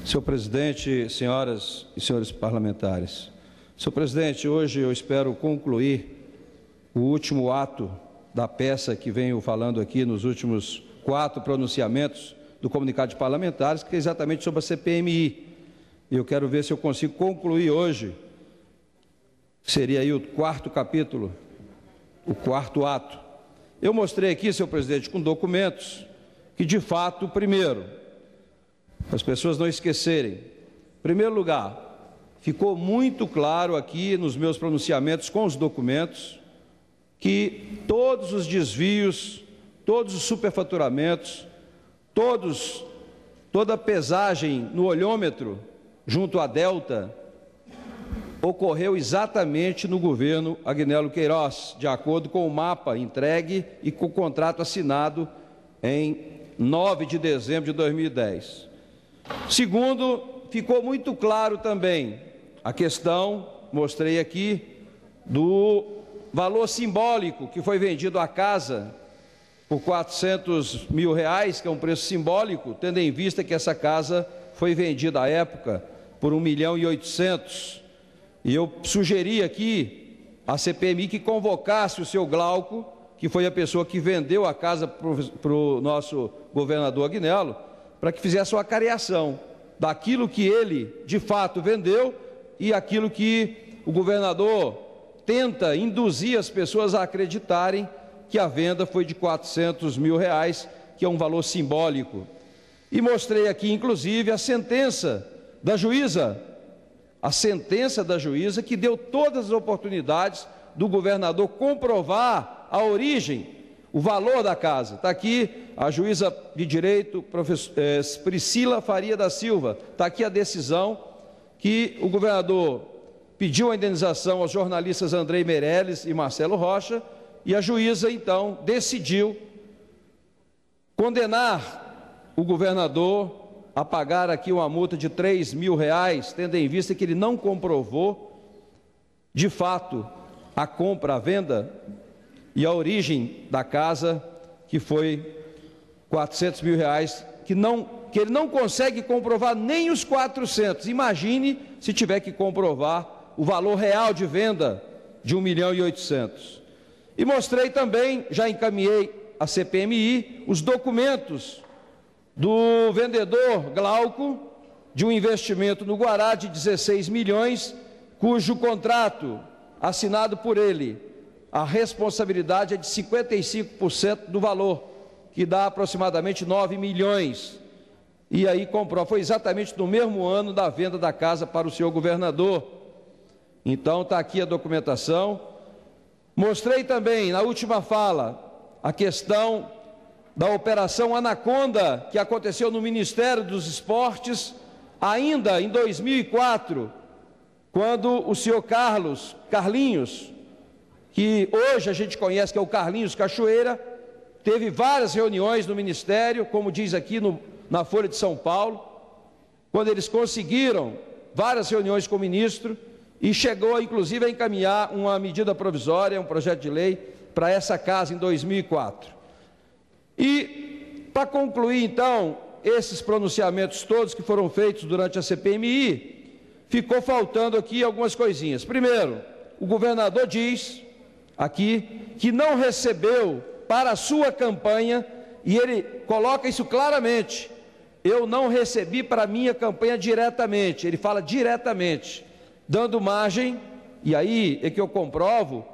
Senhor presidente, senhoras e senhores parlamentares. Senhor presidente, hoje eu espero concluir o último ato da peça que venho falando aqui nos últimos 4 pronunciamentos do comunicado de parlamentares, que é exatamente sobre a CPMI. E eu quero ver se eu consigo concluir hoje, que seria aí o 4º capítulo, o 4º ato. Eu mostrei aqui, senhor presidente, com documentos que, de fato, primeiro, para as pessoas não esquecerem, em primeiro lugar, ficou muito claro aqui nos meus pronunciamentos com os documentos que todos os desvios, todos os superfaturamentos, toda a pesagem no olhômetro junto à Delta ocorreu exatamente no governo Agnello Queiroz, de acordo com o mapa entregue e com o contrato assinado em 9 de dezembro de 2010. Segundo, ficou muito claro também a questão, mostrei aqui, do valor simbólico que foi vendido a casa por R$400 mil, que é um preço simbólico, tendo em vista que essa casa foi vendida à época por R$1.800.000. E eu sugeri aqui à CPMI que convocasse o seu Glauco, que foi a pessoa que vendeu a casa para o nosso governador Agnello, para que fizesse uma cariação daquilo que ele, de fato, vendeu e aquilo que o governador tenta induzir as pessoas a acreditarem que a venda foi de R$400 mil, que é um valor simbólico. E mostrei aqui, inclusive, a sentença da juíza que deu todas as oportunidades do governador comprovar a origem, o valor da casa. Está aqui a juíza de direito, Priscila Faria da Silva, está aqui a decisão que o governador pediu a indenização aos jornalistas Andrei Meirelles e Marcelo Rocha, e a juíza, então, decidiu condenar o governador a pagar aqui uma multa de R$3 mil, tendo em vista que ele não comprovou, de fato, a compra, a venda e a origem da casa, que foi R$400 mil, que ele não consegue comprovar nem os 400. Imagine se tiver que comprovar o valor real de venda de R$1.800.000. E mostrei também, já encaminhei à CPMI, os documentos do vendedor Glauco, de um investimento no Guará de 16 milhões, cujo contrato assinado por ele, a responsabilidade é de 55% do valor, que dá aproximadamente 9 milhões. E aí comprou, foi exatamente no mesmo ano da venda da casa para o senhor governador. Então está aqui a documentação. Mostrei também, na última fala, a questão da Operação Anaconda, que aconteceu no Ministério dos Esportes, ainda em 2004, quando o senhor Carlinhos, que hoje a gente conhece que é o Carlinhos Cachoeira, teve várias reuniões no Ministério, como diz aqui na Folha de São Paulo, quando eles conseguiram várias reuniões com o ministro, e chegou, inclusive, a encaminhar uma medida provisória, um projeto de lei, para essa casa em 2004. E, para concluir, então, esses pronunciamentos todos que foram feitos durante a CPMI, ficou faltando aqui algumas coisinhas. Primeiro, o governador diz aqui que não recebeu para a sua campanha, e ele coloca isso claramente: eu não recebi para a minha campanha diretamente. Ele fala diretamente, dando margem, e aí é que eu comprovo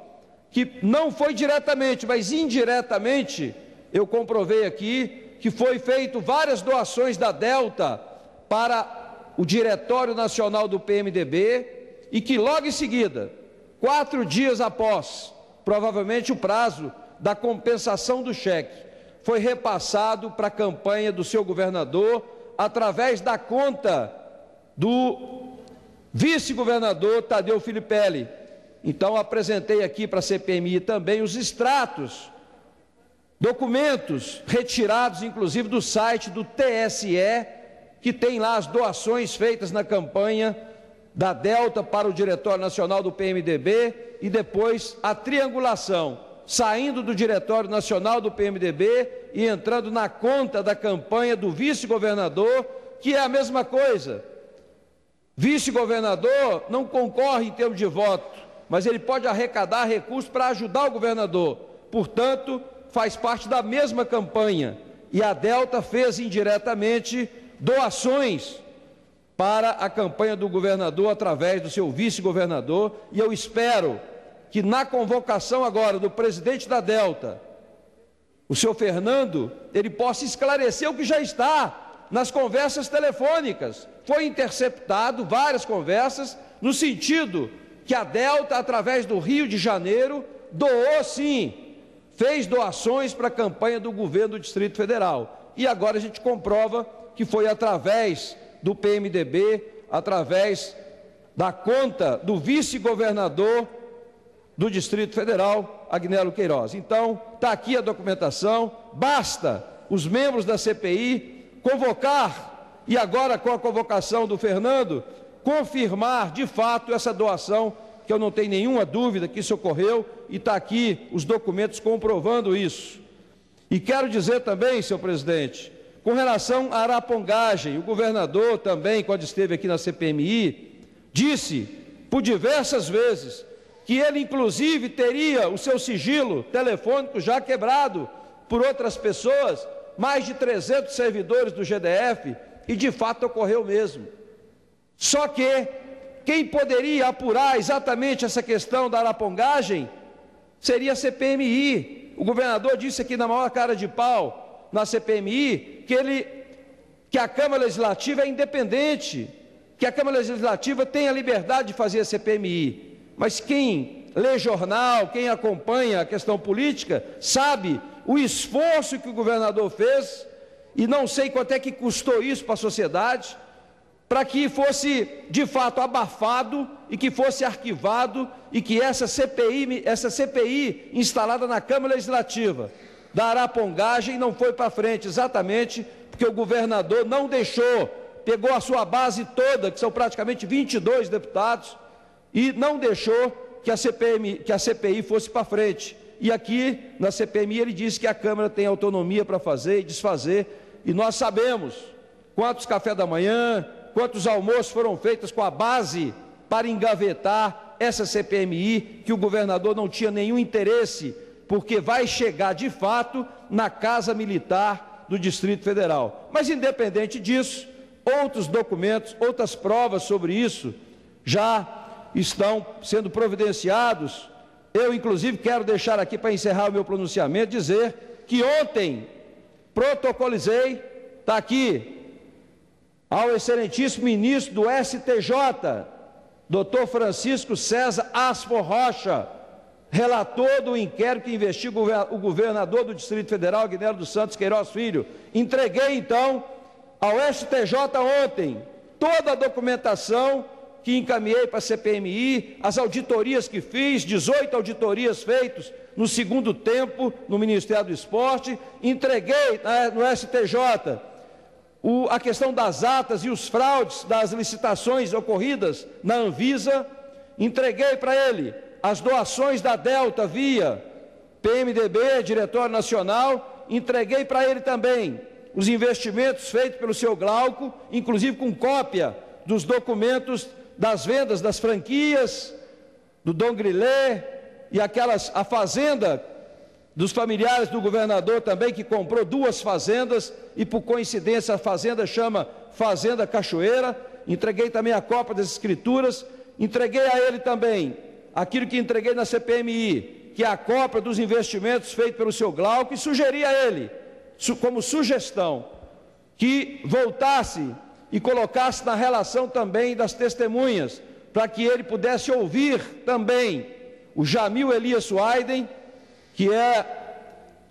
que não foi diretamente, mas indiretamente, eu comprovei aqui que foi feito várias doações da Delta para o Diretório Nacional do PMDB, e que logo em seguida, 4 dias após, provavelmente o prazo da compensação do cheque, foi repassado para a campanha do seu governador, através da conta do vice-governador Tadeu Filipelli. Então, apresentei aqui para a CPMI também os extratos, documentos retirados, inclusive, do site do TSE, que tem lá as doações feitas na campanha da Delta para o Diretório Nacional do PMDB, e depois a triangulação, saindo do Diretório Nacional do PMDB e entrando na conta da campanha do vice-governador, que é a mesma coisa. Vice-governador não concorre em termos de voto, mas ele pode arrecadar recursos para ajudar o governador. Portanto, faz parte da mesma campanha. E a Delta fez indiretamente doações para a campanha do governador através do seu vice-governador, e eu espero que na convocação agora do presidente da Delta, o senhor Fernando, ele possa esclarecer o que já está nas conversas telefônicas. Foi interceptado várias conversas no sentido que a Delta, através do Rio de Janeiro, doou sim, fez doações para a campanha do governo do Distrito Federal. E agora a gente comprova que foi através do PMDB, através da conta do vice-governador do Distrito Federal, Agnello Queiroz. Então, está aqui a documentação, basta os membros da CPI convocar, e agora com a convocação do Fernando, confirmar de fato essa doação, que eu não tenho nenhuma dúvida que isso ocorreu, e está aqui os documentos comprovando isso. E quero dizer também, senhor presidente, com relação à arapongagem, o governador também, quando esteve aqui na CPMI, disse por diversas vezes que ele, inclusive, teria o seu sigilo telefônico já quebrado por outras pessoas, mais de 300 servidores do GDF, e de fato ocorreu mesmo. Só que quem poderia apurar exatamente essa questão da arapongagem seria a CPMI. O governador disse aqui na maior cara de pau, na CPMI, que a Câmara Legislativa é independente, que a Câmara Legislativa tem a liberdade de fazer a CPMI. Mas quem lê jornal, quem acompanha a questão política, sabe o esforço que o governador fez, e não sei quanto é que custou isso para a sociedade, para que fosse de fato abafado e que fosse arquivado, e que essa CPI instalada na Câmara Legislativa da arapongagem não foi para frente, exatamente porque o governador não deixou, pegou a sua base toda, que são praticamente 22 deputados, e não deixou que a CPI fosse para frente. E aqui na CPMI ele disse que a Câmara tem autonomia para fazer e desfazer, e nós sabemos quantos café da manhã, quantos almoços foram feitos com a base para engavetar essa CPMI, que o governador não tinha nenhum interesse, porque vai chegar de fato na Casa Militar do Distrito Federal. Mas independente disso, outros documentos, outras provas sobre isso já estão sendo providenciados. Eu, inclusive, quero deixar aqui, para encerrar o meu pronunciamento, dizer que ontem protocolizei, está aqui, ao excelentíssimo ministro do STJ, doutor Francisco César Asfor Rocha, relator do inquérito que investiga o governador do Distrito Federal, Agnello dos Santos Queiroz Filho. Entreguei, então, ao STJ ontem toda a documentação que encaminhei para a CPMI, as auditorias que fiz, 18 auditorias feitas no segundo tempo no Ministério do Esporte. Entreguei no STJ a questão das atas e os fraudes das licitações ocorridas na Anvisa. Entreguei para ele as doações da Delta via PMDB, Diretório Nacional. Entreguei para ele também os investimentos feitos pelo seu Glauco, inclusive com cópia dos documentos das vendas das franquias, do Dom Grillet, e a fazenda dos familiares do governador também, que comprou 2 fazendas, e por coincidência a fazenda chama Fazenda Cachoeira. Entreguei também a cópia das escrituras. Entreguei a ele também aquilo que entreguei na CPMI, que é a cópia dos investimentos feitos pelo seu Glauco, e sugeri a ele, como sugestão, que voltasse e colocasse na relação também das testemunhas, para que ele pudesse ouvir também o Jamil Elias Wyden, que é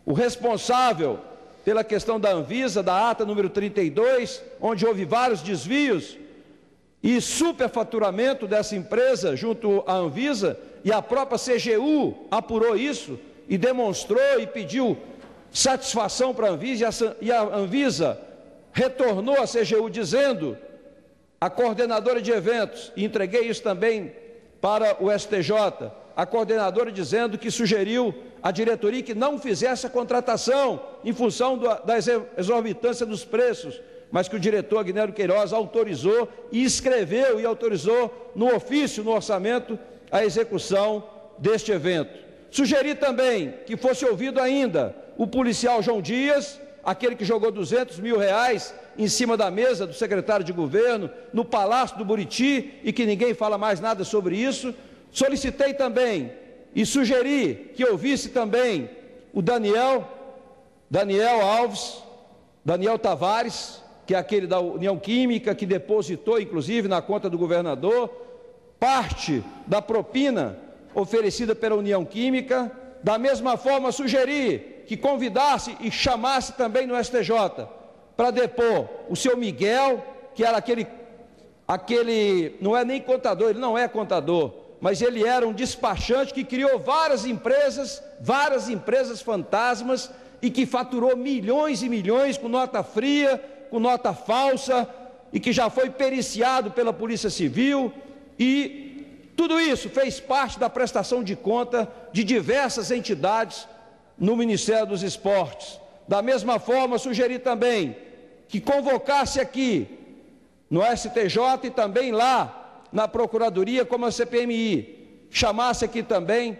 o responsável pela questão da Anvisa, da ata número 32, onde houve vários desvios e superfaturamento dessa empresa junto à Anvisa, e a própria CGU apurou isso e demonstrou e pediu satisfação para a Anvisa, e a Anvisa retornou à CGU dizendo, a coordenadora de eventos, e entreguei isso também para o STJ, a coordenadora dizendo que sugeriu à diretoria que não fizesse a contratação em função da exorbitância dos preços, mas que o diretor Agnello Queiroz autorizou e escreveu e autorizou no ofício, no orçamento, a execução deste evento. Sugeri também que fosse ouvido ainda o policial João Dias, aquele que jogou R$200 mil em cima da mesa do secretário de governo, no Palácio do Buriti, e que ninguém fala mais nada sobre isso. Solicitei também e sugeri que ouvisse também o Daniel Tavares, que é aquele da União Química, que depositou, inclusive, na conta do governador, parte da propina oferecida pela União Química. Da mesma forma, sugeri que convidasse e chamasse também no STJ para depor o seu Miguel, que era aquele, não é nem contador, ele não é contador, mas ele era um despachante que criou várias empresas fantasmas e que faturou milhões e milhões com nota fria, com nota falsa, e que já foi periciado pela Polícia Civil, e tudo isso fez parte da prestação de conta de diversas entidades no Ministério dos Esportes. Da mesma forma, sugeri também que convocasse aqui no STJ e também lá na Procuradoria, como a CPMI, chamasse aqui também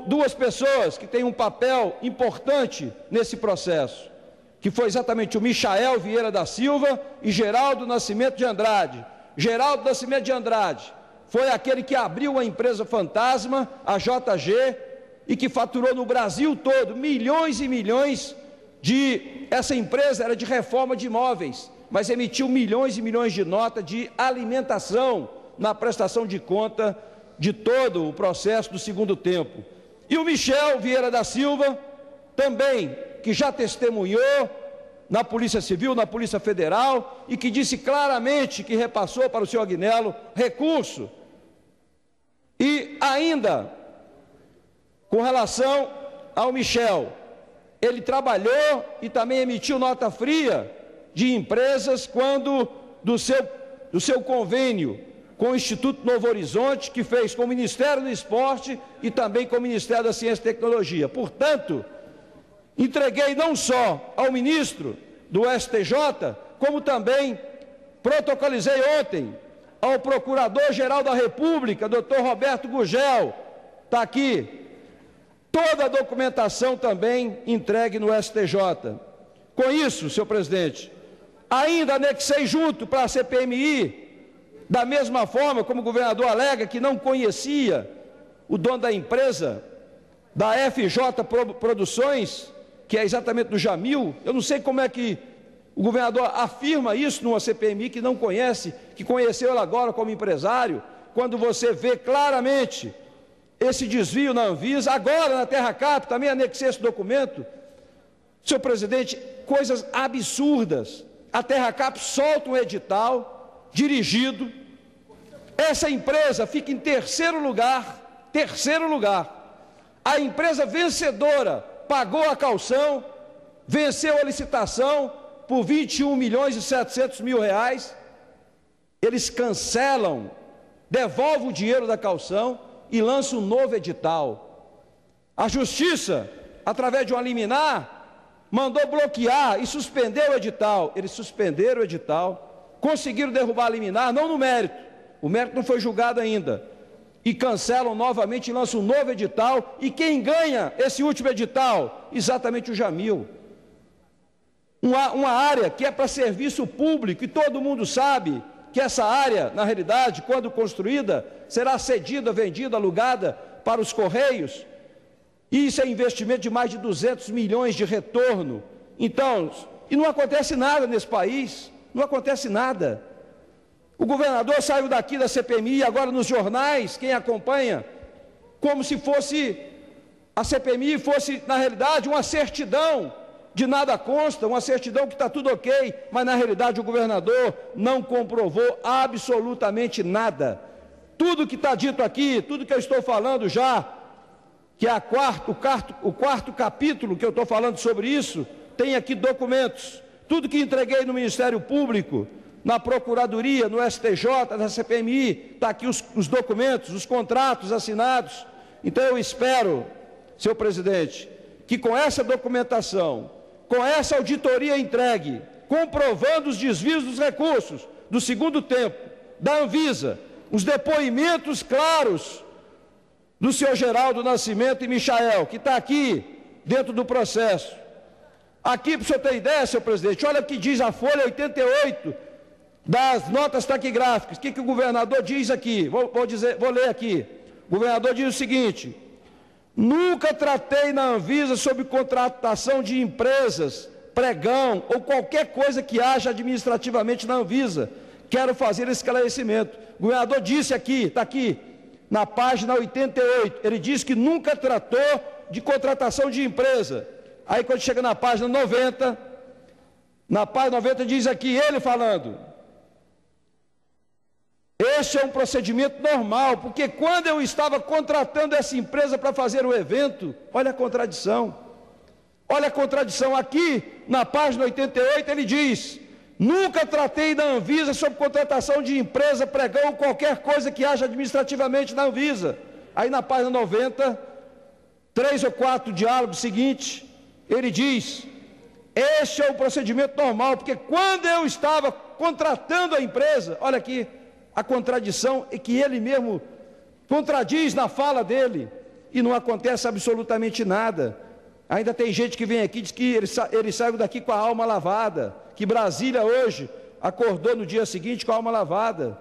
duas pessoas que têm um papel importante nesse processo, que foi exatamente o Michael Vieira da Silva e Geraldo Nascimento de Andrade. Geraldo Nascimento de Andrade foi aquele que abriu a empresa fantasma, a JG, e que faturou no Brasil todo milhões e milhões essa empresa era de reforma de imóveis, mas emitiu milhões e milhões de nota de alimentação na prestação de conta de todo o processo do segundo tempo. E o Michel Vieira da Silva, também, que já testemunhou na Polícia Civil, na Polícia Federal, e que disse claramente que repassou para o senhor Agnello recurso. E ainda, com relação ao Michel, ele trabalhou e também emitiu nota fria de empresas quando do seu convênio com o Instituto Novo Horizonte, que fez com o Ministério do Esporte e também com o Ministério da Ciência e Tecnologia. Portanto, entreguei não só ao ministro do STJ, como também protocolizei ontem ao Procurador-Geral da República, doutor Roberto Gugel, está aqui, toda a documentação também entregue no STJ. Com isso, senhor presidente, ainda anexei junto para a CPMI, da mesma forma como o governador alega que não conhecia o dono da empresa, da FJ Produções, que é exatamente do Jamil. Eu não sei como é que o governador afirma isso numa CPMI que não conhece, que conheceu ele agora como empresário, quando você vê claramente esse desvio na Anvisa. Agora na Terra Cap, também anexei esse documento. Senhor presidente, coisas absurdas. A Terra Cap solta um edital dirigido, essa empresa fica em terceiro lugar, a empresa vencedora pagou a caução, venceu a licitação por R$21.700.000, eles cancelam, devolvem o dinheiro da caução e lançam um novo edital. A Justiça, através de uma liminar, mandou bloquear e suspender o edital. Eles suspenderam o edital, conseguiram derrubar a liminar, não no mérito, o mérito não foi julgado ainda, e cancelam novamente e lançam um novo edital. E quem ganha esse último edital? Exatamente o Jamil. Uma área que é para serviço público, e todo mundo sabe que essa área, na realidade, quando construída, será cedida, vendida, alugada para os Correios. E isso é investimento de mais de 200 milhões de retorno. Então, e não acontece nada nesse país, não acontece nada. O governador saiu daqui da CPMI, agora nos jornais, quem acompanha, como se fosse, a CPMI fosse, na realidade, uma certidão de nada consta, uma certidão que está tudo ok, mas na realidade o governador não comprovou absolutamente nada. Tudo que está dito aqui, tudo que eu estou falando já, que é o quarto capítulo que eu estou falando sobre isso, tem aqui documentos. Tudo que entreguei no Ministério Público, na Procuradoria, no STJ, na CPMI, está aqui os documentos, os contratos assinados. Então eu espero, senhor presidente, que com essa documentação, com essa auditoria entregue, comprovando os desvios dos recursos do segundo tempo da Anvisa, os depoimentos claros do senhor Geraldo Nascimento e Michael, que está aqui dentro do processo. Aqui, para o senhor ter ideia, senhor presidente, olha o que diz a folha 88 das notas taquigráficas. O que o governador diz aqui? Vou ler aqui. O governador diz o seguinte: nunca tratei na Anvisa sobre contratação de empresas, pregão ou qualquer coisa que haja administrativamente na Anvisa. Quero fazer esse esclarecimento. O governador disse aqui, está aqui, na página 88, ele diz que nunca tratou de contratação de empresa. Aí quando chega na página 90, diz aqui, ele falando: este é um procedimento normal, porque quando eu estava contratando essa empresa para fazer o evento, olha a contradição, aqui na página 88 ele diz: nunca tratei na Anvisa sobre contratação de empresa, pregão ou qualquer coisa que haja administrativamente na Anvisa. Aí na página 90, 3 ou 4 diálogos seguintes, ele diz: este é o procedimento normal, porque quando eu estava contratando a empresa, olha aqui, a contradição é que ele mesmo contradiz na fala dele, e não acontece absolutamente nada. Ainda tem gente que vem aqui e diz que ele saiu daqui com a alma lavada, que Brasília hoje acordou no dia seguinte com a alma lavada.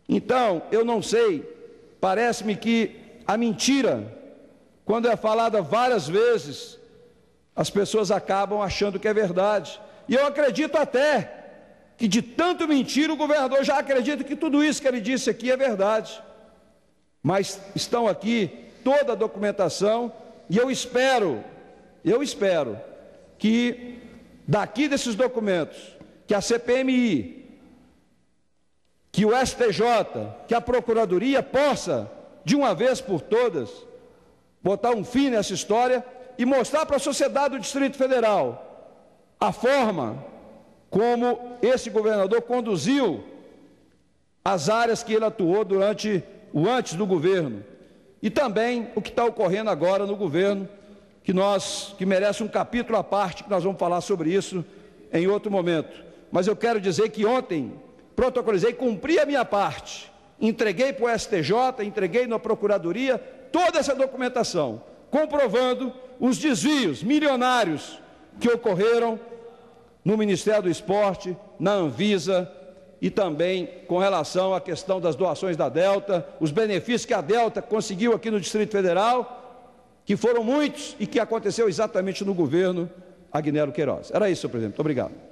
Então, eu não sei, parece-me que a mentira, quando é falada várias vezes, as pessoas acabam achando que é verdade. E eu acredito até que de tanto mentir, o governador já acredita que tudo isso que ele disse aqui é verdade. Mas estão aqui toda a documentação, e eu espero que daqui desses documentos, que a CPMI, que o STJ, que a Procuradoria possa, de uma vez por todas, botar um fim nessa história e mostrar para a sociedade do Distrito Federal a forma como esse governador conduziu as áreas que ele atuou durante o antes do governo, e também o que está ocorrendo agora no governo, que merece um capítulo à parte, que nós vamos falar sobre isso em outro momento. Mas eu quero dizer que ontem protocolizei, cumpri a minha parte, entreguei para o STJ, entreguei na Procuradoria toda essa documentação, comprovando os desvios milionários que ocorreram no Ministério do Esporte, na Anvisa, e também com relação à questão das doações da Delta, os benefícios que a Delta conseguiu aqui no Distrito Federal, que foram muitos e que aconteceu exatamente no governo Agnello Queiroz. Era isso, senhor presidente. Muito obrigado.